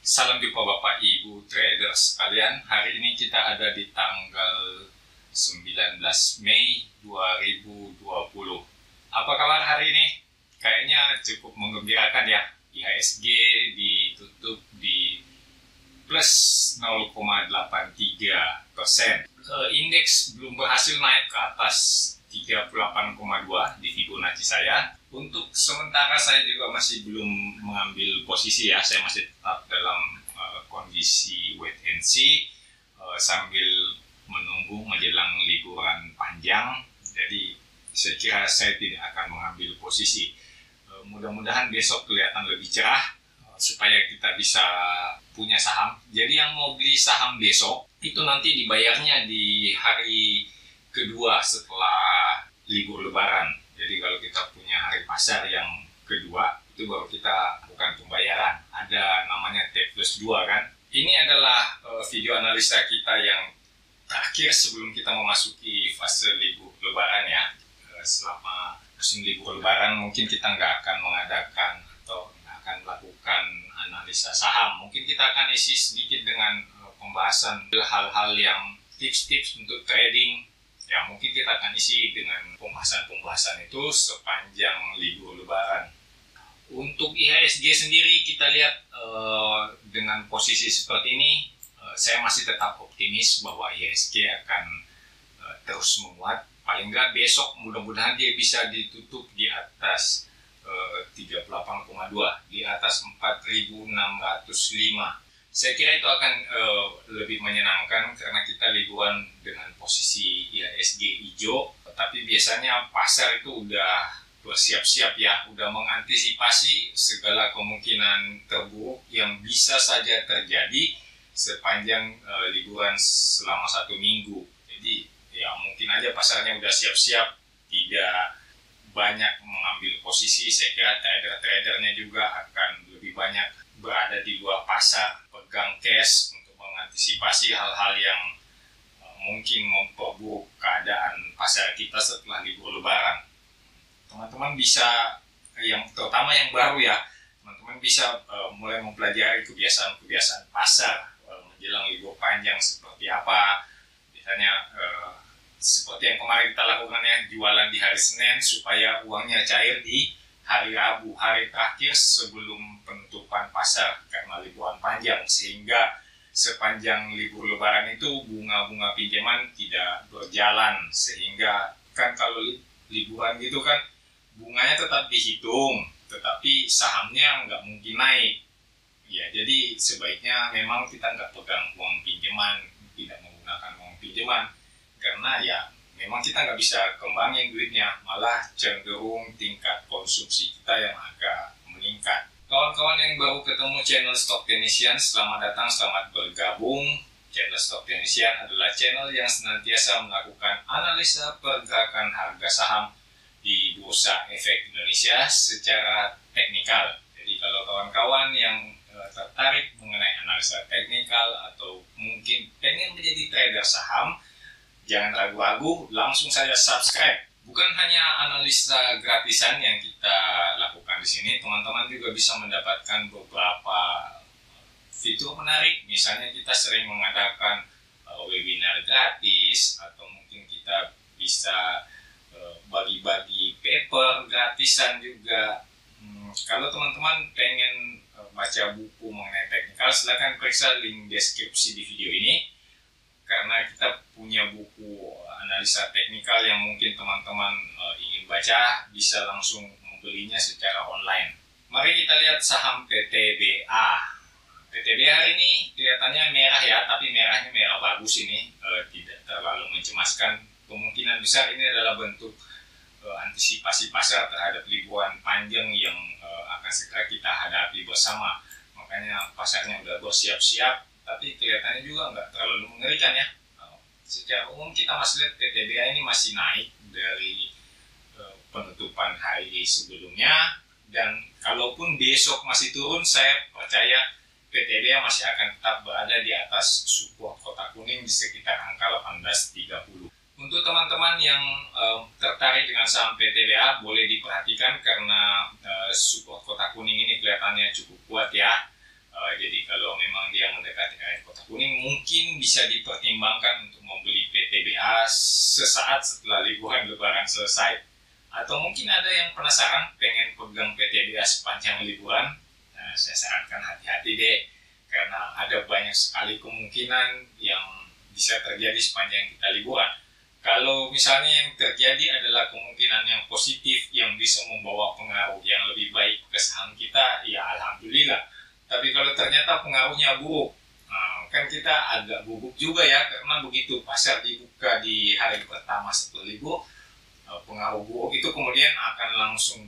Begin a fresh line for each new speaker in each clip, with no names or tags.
Salam jumpa Bapak Ibu trader sekalian. Hari ini kita ada di tanggal 19 Mei 2020. Apa kabar hari ini? Kayaknya cukup menggembirakan ya. IHSG ditutup di plus 0,83%. Indeks belum berhasil naik ke atas 38,2 di Fibonacci saya. Untuk sementara saya juga masih belum mengambil posisi ya, saya masih tetap dalam kondisi wait and see sambil menunggu menjelang liburan panjang. Jadi saya kira saya tidak akan mengambil posisi. Mudah-mudahan besok kelihatan lebih cerah supaya kita bisa punya saham. Jadi yang mau beli saham besok itu nanti dibayarnya di hari kedua setelah libur lebaran. Jadi kalau kita punya hari pasar yang kedua, itu baru kita lakukan pembayaran. Ada namanya T+2 kan. Ini adalah video analisa kita yang terakhir sebelum kita memasuki fase libur lebaran ya. Selama musim libur lebaran mungkin kita nggak akan mengadakan atau nggak akan melakukan analisa saham. Mungkin kita akan isi sedikit dengan pembahasan hal-hal yang tips-tips untuk trading. Ya, mungkin kita akan isi dengan pembahasan-pembahasan itu sepanjang libur lebaran. Untuk IHSG sendiri kita lihat dengan posisi seperti ini, saya masih tetap optimis bahwa IHSG akan terus menguat. Paling nggak besok mudah-mudahan dia bisa ditutup di atas 38,2, di atas 4.605. Saya kira itu akan lebih menyenangkan karena kita liburan dengan posisi IHSG hijau, tapi biasanya pasar itu udah bersiap-siap ya, udah mengantisipasi segala kemungkinan terburuk yang bisa saja terjadi sepanjang liburan selama 1 minggu. Jadi ya mungkin aja pasarnya udah siap-siap, tidak banyak mengambil posisi. Saya kira trader-tradernya juga akan lebih banyak berada di luar pasar, pegang cash untuk mengantisipasi hal-hal yang mungkin memperburuk keadaan pasar kita setelah libur lebaran. Teman-teman bisa, yang terutama yang baru ya, teman-teman bisa mulai mempelajari kebiasaan-kebiasaan pasar menjelang libur panjang seperti apa. Misalnya seperti yang kemarin kita lakukan ya, jualan di hari Senin supaya uangnya cair di hari Rabu, hari terakhir sebelum penutupan pasar karena liburan panjang, sehingga sepanjang libur lebaran itu bunga-bunga pinjaman tidak berjalan, sehingga kan kalau liburan gitu kan bunganya tetap dihitung tetapi sahamnya nggak mungkin naik ya. Jadi sebaiknya memang kita nggak pegang uang pinjaman, tidak menggunakan uang pinjaman, karena ya memang kita nggak bisa kembangin duitnya, malah cenderung tingkat konsumsi kita yang agak meningkat. Kawan-kawan yang baru ketemu channel Stock Technician, selamat datang, selamat bergabung. Channel Stock Technician adalah channel yang senantiasa melakukan analisa pergerakan harga saham di Bursa Efek Indonesia secara teknikal. Jadi kalau kawan-kawan yang tertarik mengenai analisa teknikal atau mungkin pengen menjadi trader saham, jangan ragu-ragu, langsung saja subscribe. Bukan hanya analisa gratisan yang kita lakukan di sini, teman-teman juga bisa mendapatkan beberapa fitur menarik. Misalnya kita sering mengadakan webinar gratis, atau mungkin kita bisa bagi-bagi paper gratisan juga. Kalau teman-teman pengen baca buku mengenai teknikal, silahkan periksa link deskripsi di video ini. Karena kita punya buku analisa teknikal yang mungkin teman-teman ingin baca, bisa langsung membelinya secara online. Mari kita lihat saham PTBA. PTBA hari ini kelihatannya merah ya, tapi merahnya merah bagus ini, tidak terlalu mencemaskan. Kemungkinan besar ini adalah bentuk antisipasi pasar terhadap liburan panjang yang akan segera kita hadapi bersama. Makanya pasarnya udah bersiap-siap, tapi kelihatannya juga nggak terlalu mengerikan ya. Secara umum kita masih lihat PTBA ini masih naik dari penutupan hari sebelumnya, dan kalaupun besok masih turun, saya percaya PTBA masih akan tetap berada di atas support kotak kuning di sekitar angka 18.30. Untuk teman-teman yang tertarik dengan saham PTBA, boleh diperhatikan karena support kotak kuning ini kelihatannya cukup kuat ya. Jadi kalau mendekati area kota kuning, mungkin bisa dipertimbangkan untuk membeli PTBA sesaat setelah liburan lebaran selesai. Atau mungkin ada yang penasaran pengen pegang PTBA sepanjang liburan. Nah, saya sarankan hati-hati deh, karena ada banyak sekali kemungkinan yang bisa terjadi sepanjang kita liburan. Kalau misalnya yang terjadi adalah kemungkinan yang positif yang bisa membawa pengaruh yang lebih baik ke saham kita, ya alhamdulillah. Tapi kalau ternyata pengaruhnya buruk, kan kita agak gugup juga ya, karena begitu pasar dibuka di hari pertama setelah libur, pengaruh buruk itu kemudian akan langsung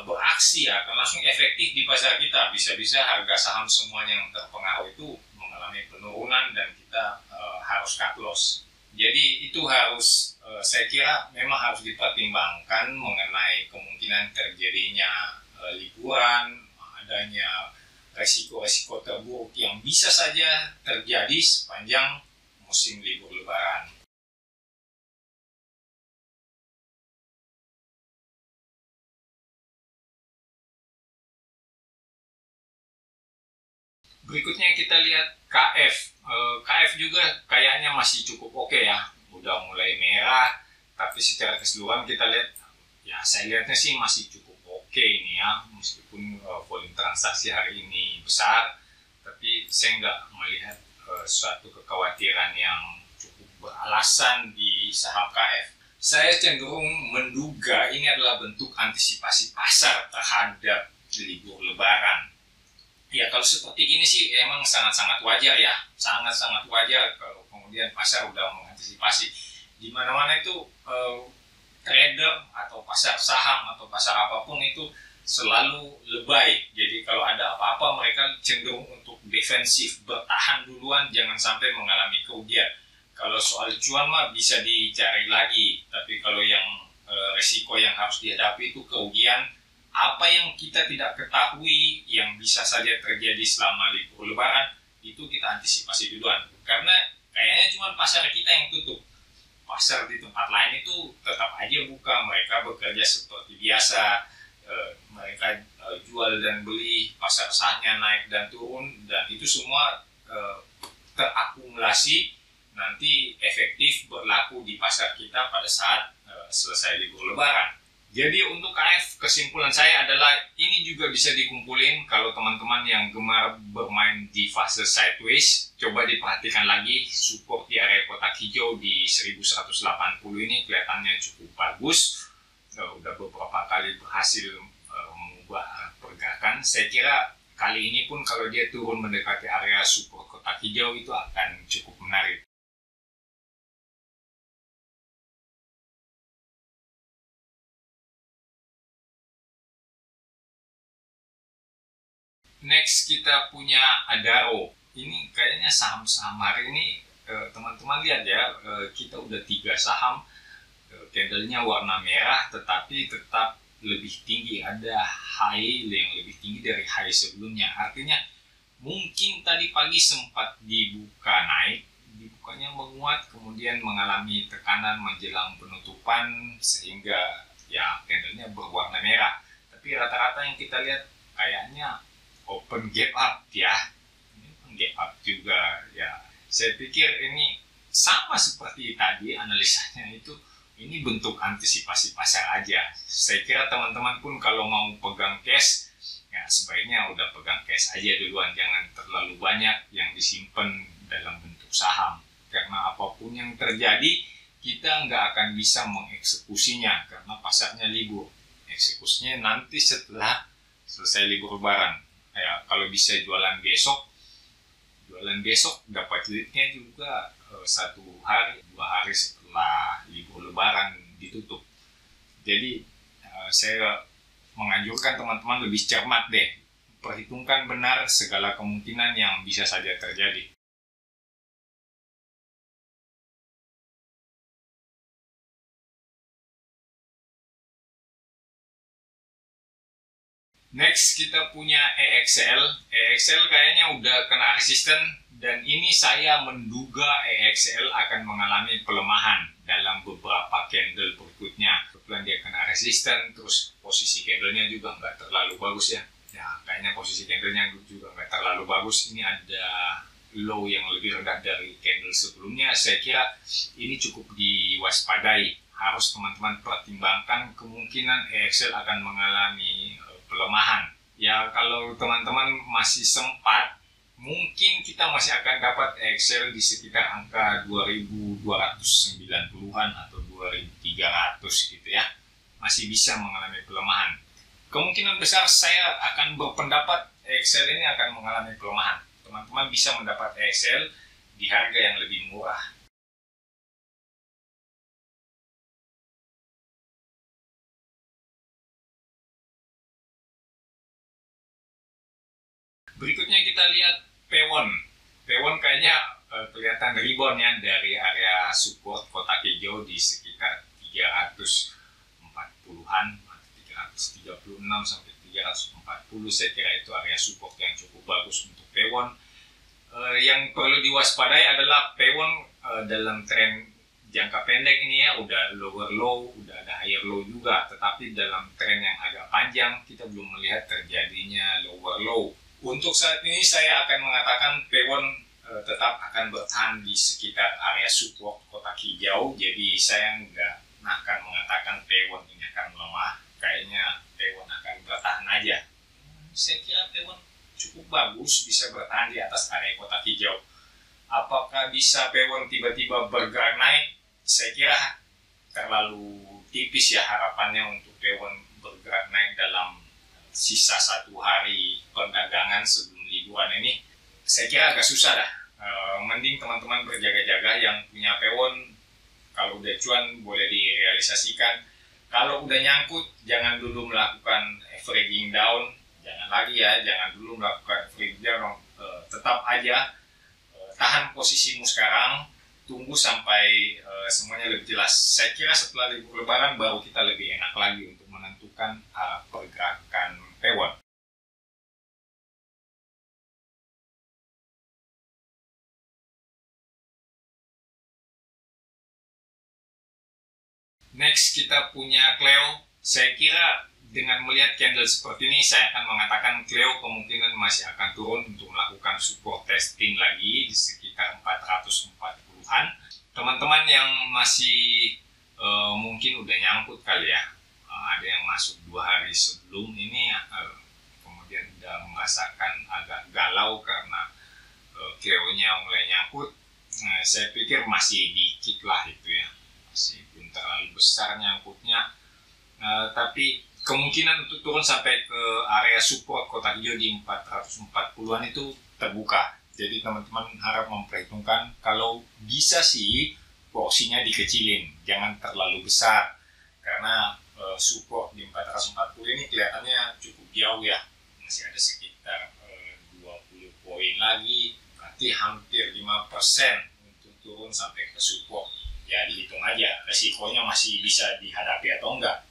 beraksi, akan langsung efektif di pasar kita. Bisa-bisa harga saham semuanya yang terpengaruh itu mengalami penurunan dan kita harus cut loss. Jadi itu harus, saya kira memang harus dipertimbangkan mengenai kemungkinan terjadinya liburan, adanya resiko-resiko terburuk yang bisa saja terjadi sepanjang musim libur lebaran. Berikutnya kita lihat KF. KF juga kayaknya masih cukup oke ya, udah mulai merah, tapi secara keseluruhan kita lihat, ya saya lihatnya sih masih cukup oke ini ya, meskipun volume transaksi hari ini besar, tapi saya nggak melihat suatu kekhawatiran yang cukup beralasan di saham KF. Saya cenderung menduga ini adalah bentuk antisipasi pasar terhadap libur lebaran. Ya kalau seperti ini sih emang sangat-sangat wajar ya, sangat-sangat wajar kalau kemudian pasar udah mengantisipasi. Di mana-mana itu trader atau pasar saham atau pasar apapun itu selalu lebay. Jadi kalau ada apa-apa mereka cenderung untuk defensif, bertahan duluan, jangan sampai mengalami kerugian. Kalau soal cuan mah bisa dicari lagi, tapi kalau yang resiko yang harus dihadapi itu kerugian. Apa yang kita tidak ketahui yang bisa saja terjadi selama libur lebaran, itu kita antisipasi duluan. Karena kayaknya cuma pasar kita yang tutup. Pasar di tempat lain itu tetap aja buka, mereka bekerja seperti biasa. Mereka jual dan beli, pasar sahnya naik dan turun, dan itu semua terakumulasi nanti efektif berlaku di pasar kita pada saat selesai libur lebaran. Jadi untuk KF, kesimpulan saya adalah ini juga bisa dikumpulin kalau teman-teman yang gemar bermain di fase sideways. Coba diperhatikan lagi support di area kotak hijau di 1180 ini kelihatannya cukup bagus. Udah beberapa kali berhasil mengubah pergerakan. Saya kira kali ini pun kalau dia turun mendekati area support kotak hijau itu akan cukup menarik. Next kita punya Adaro. Ini kayaknya saham-saham hari ini teman-teman lihat ya, kita udah 3 saham, candlenya warna merah tetapi tetap lebih tinggi, ada high yang lebih tinggi dari high sebelumnya. Artinya mungkin tadi pagi sempat dibuka naik, dibukanya menguat, kemudian mengalami tekanan menjelang penutupan sehingga ya candlenya berwarna merah. Tapi rata-rata yang kita lihat kayaknya open gap up ya, ini gap up juga ya. Saya pikir ini sama seperti tadi analisanya itu, ini bentuk antisipasi pasar aja. Saya kira teman-teman pun kalau mau pegang cash, ya sebaiknya udah pegang cash aja duluan, jangan terlalu banyak yang disimpan dalam bentuk saham. Karena apapun yang terjadi, kita nggak akan bisa mengeksekusinya karena pasarnya libur. Eksekusinya nanti setelah selesai libur lebaran. Ya, kalau bisa jualan besok dapat duitnya juga 1 hari 2 hari setelah libur lebaran ditutup. Jadi saya menganjurkan teman-teman lebih cermat deh, perhitungkan benar segala kemungkinan yang bisa saja terjadi. Next kita punya EXL. EXL kayaknya udah kena resisten dan ini saya menduga EXL akan mengalami pelemahan dalam beberapa candle berikutnya. Kebetulan dia kena resisten, terus posisi candlenya juga nggak terlalu bagus ya. Ya kayaknya posisi candlenya juga nggak terlalu bagus, ini ada low yang lebih rendah dari candle sebelumnya. Saya kira ini cukup diwaspadai. Harus teman-teman pertimbangkan kemungkinan EXL akan mengalami pelemahan. Ya, kalau teman-teman masih sempat, mungkin kita masih akan dapat EXL di sekitar angka 2290-an atau 2300 gitu ya. Masih bisa mengalami pelemahan. Kemungkinan besar saya akan berpendapat EXL ini akan mengalami pelemahan. Teman-teman bisa mendapat EXL di harga yang lebih murah. Berikutnya kita lihat Pewon. Pewon kayaknya kelihatan rebound ya dari area support kotak hijau di sekitar 340-an atau 336 sampai 340. Saya kira itu area support yang cukup bagus untuk Pewon. Yang perlu diwaspadai adalah Pewon dalam tren jangka pendek ini ya, udah lower low, udah ada higher low juga, tetapi dalam tren yang agak panjang kita belum melihat terjadinya lower low. Untuk saat ini saya akan mengatakan Pewon tetap akan bertahan di sekitar area support kotak hijau, jadi saya nggak akan mengatakan Pewon ini akan melemah. Kayaknya Pewon akan bertahan aja. Saya kira Pewon cukup bagus bisa bertahan di atas area kotak hijau. Apakah bisa Pewon tiba-tiba bergerak naik? Saya kira terlalu tipis ya harapannya untuk Pewon bergerak naik dalam sisa 1 hari perdagangan sebelum liburan ini. Saya kira agak susah dah. Mending teman-teman berjaga-jaga yang punya Pewon. Kalau udah cuan boleh direalisasikan. Kalau udah nyangkut jangan dulu melakukan averaging down. Jangan lagi ya, jangan dulu melakukan averaging down. Tetap aja tahan posisimu sekarang. Tunggu sampai semuanya lebih jelas. Saya kira setelah libur lebaran baru kita lebih enak lagi untuk menentukan pergerakan Pewon. Next kita punya Cleo. Saya kira dengan melihat candle seperti ini saya akan mengatakan Cleo kemungkinan masih akan turun untuk melakukan support testing lagi di sekitar 440-an. Teman-teman yang masih mungkin udah nyangkut kali ya, ada yang masuk 2 hari sebelum ini kemudian udah merasakan agak galau karena Cleo-nya mulai nyangkut. Saya pikir masih dikit lah itu ya, masih belum terlalu besar nyangkutnya, tapi kemungkinan untuk turun sampai ke area support kotak hijau di 440-an itu terbuka. Jadi teman-teman harap memperhitungkan, kalau bisa sih porsinya dikecilin, jangan terlalu besar, karena support di 440 ini kelihatannya cukup jauh ya, masih ada sekitar 20 poin lagi, berarti hampir 5% untuk turun sampai ke support. Ya dihitung aja resikonya masih bisa dihadapi atau enggak.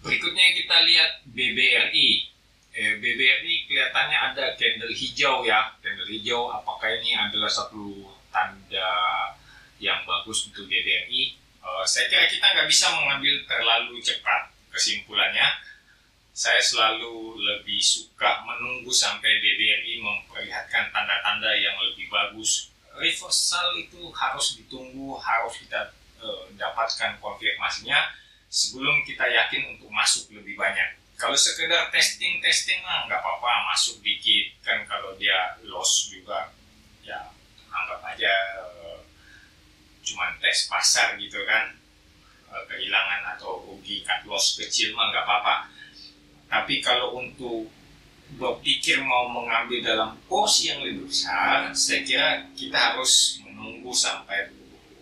Berikutnya kita lihat BBRI. BBRI kelihatannya ada candle hijau ya. Candle hijau, apakah ini adalah satu tanda yang bagus untuk BBRI? Saya kira kita nggak bisa mengambil terlalu cepat kesimpulannya. Saya selalu lebih suka menunggu sampai BBRI memperlihatkan tanda-tanda yang lebih bagus. Reversal itu harus ditunggu, harus kita dapatkan konfirmasinya sebelum kita yakin untuk masuk lebih banyak. Kalau sekedar testing lah nggak apa-apa, masuk dikit kan, kalau dia loss juga ya anggap aja cuman tes pasar gitu kan, kehilangan atau rugi cut loss kecil mah nggak apa-apa. Tapi kalau untuk berpikir mau mengambil dalam porsi yang lebih besar, saya kira kita harus menunggu sampai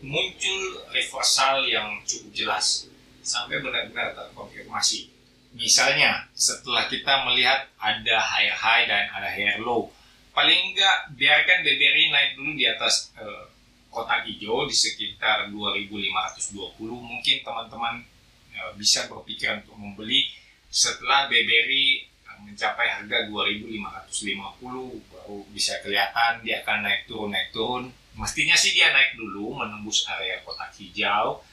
muncul reversal yang cukup jelas, sampai benar-benar terkonfirmasi. Misalnya setelah kita melihat ada higher high dan ada higher low, paling enggak biarkan BBRI naik dulu di atas kotak hijau di sekitar 2520. Mungkin teman-teman bisa berpikir untuk membeli setelah BBRI mencapai harga 2550, baru bisa kelihatan dia akan naik turun. Mestinya sih dia naik dulu menembus area kotak hijau,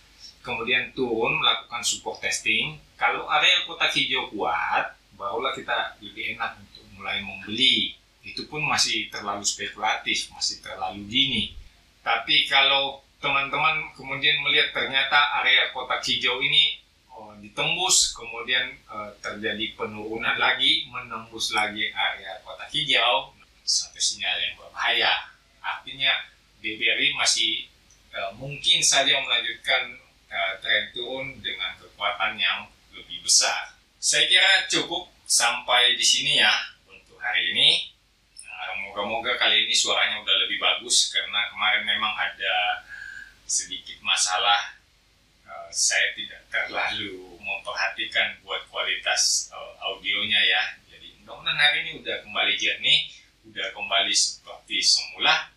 kemudian turun melakukan support testing. Kalau area kotak hijau kuat, barulah kita lebih enak untuk mulai membeli. Itu pun masih terlalu spekulatif, masih terlalu dini. Tapi kalau teman-teman kemudian melihat ternyata area kotak hijau ini ditembus, kemudian terjadi penurunan lagi, menembus lagi area kotak hijau, satu sinyal yang berbahaya. Artinya BBRI masih mungkin saja melanjutkan tren turun dengan kekuatan yang lebih besar. Saya kira cukup sampai di sini ya untuk hari ini. Moga-moga kali ini suaranya udah lebih bagus, karena kemarin memang ada sedikit masalah. Saya tidak terlalu memperhatikan buat kualitas audionya ya. Jadi mudah-mudahan hari ini udah kembali jernih, udah kembali seperti semula.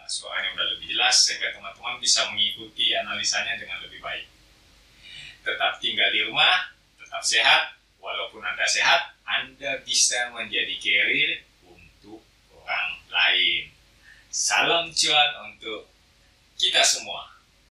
Suaranya udah lebih jelas sehingga teman-teman bisa mengikuti analisanya dengan lebih baik. Tetap tinggal di rumah, tetap sehat. Walaupun Anda sehat, Anda bisa menjadi carrier untuk orang lain. Salam cuan untuk kita semua.